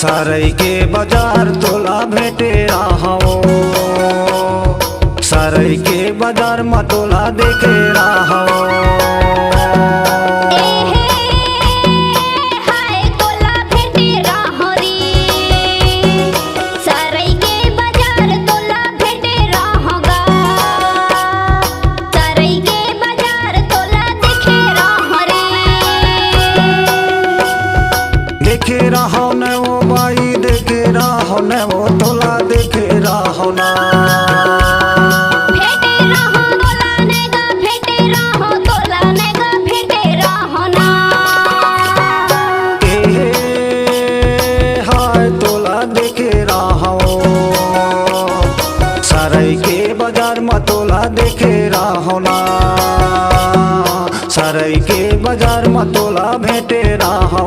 सरई के बाजार तोला भेटे रहो, सरई के बाजार में तोला देखे रहो। देखे रहो न वो बाई, देखे रहो न वो तोला देखे रहो ना। भेटे रहो तोला नेगा, भेटे रहो तोला नेगा, भेटे रहो ना। हाय तोला देखे रहो, सरई के बाजार में तोला देखे रहो ना। सरई के बाजार में तोला भेटे रहो।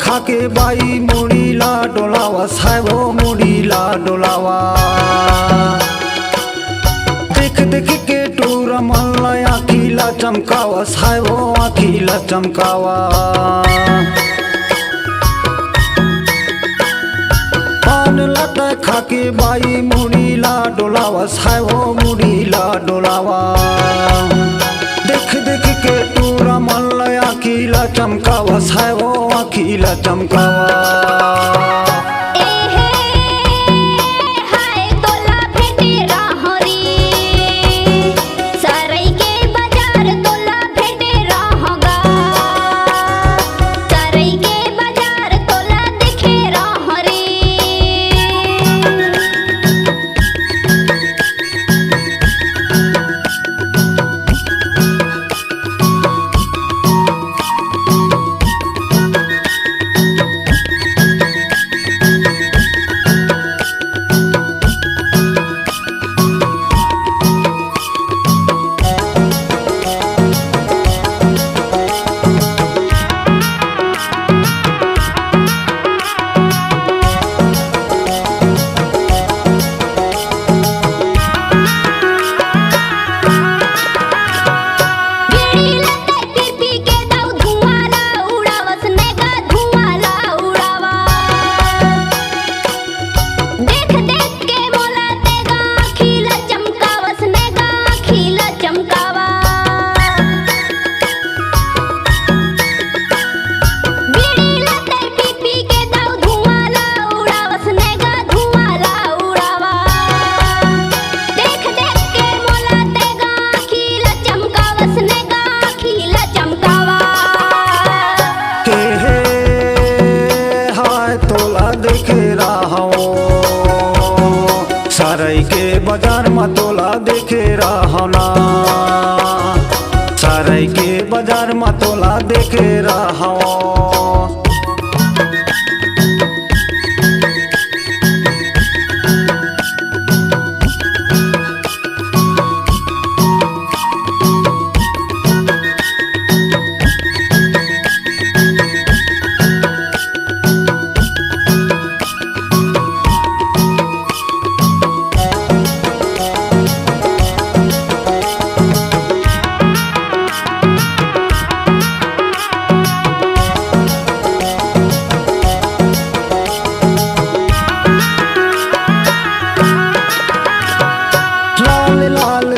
खाके बाई मुड़ी ला डोलावा, साहबो मुड़ी ला डोलावा। देख देख के टूरा मल्ला आखिला चमकावा, साहबो आखिला चमकावा। पान लता खाके बाई मुड़ी ला डोलावा, साहबो मुड़ी ला डोलावा। देख देख के टूरा मल्ला आखिला चमकावा, साहबो आखिला चमकावा। सरई के बाजार में तोला देखे रहो ना। सरई के बाजार में तोला देखे रहो।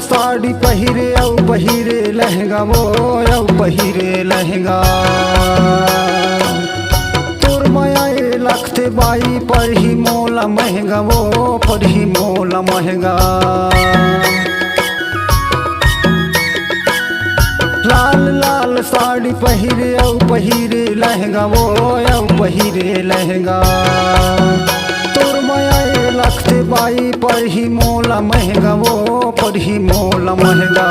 साड़ी पहिरे औ पहिरे लहंगा, वो औ पहिरे लहंगा। तोर माया लखते बाई पर ही मोला महंगा, वो पर ही मोला महंगा। लाल लाल साड़ी पहिरे औ पहिरे लहंगा, वो औ पहिरे लहंगा। तोर माया लखते बाई पर ही मोला महंगा वो पर ही मोला महंगा।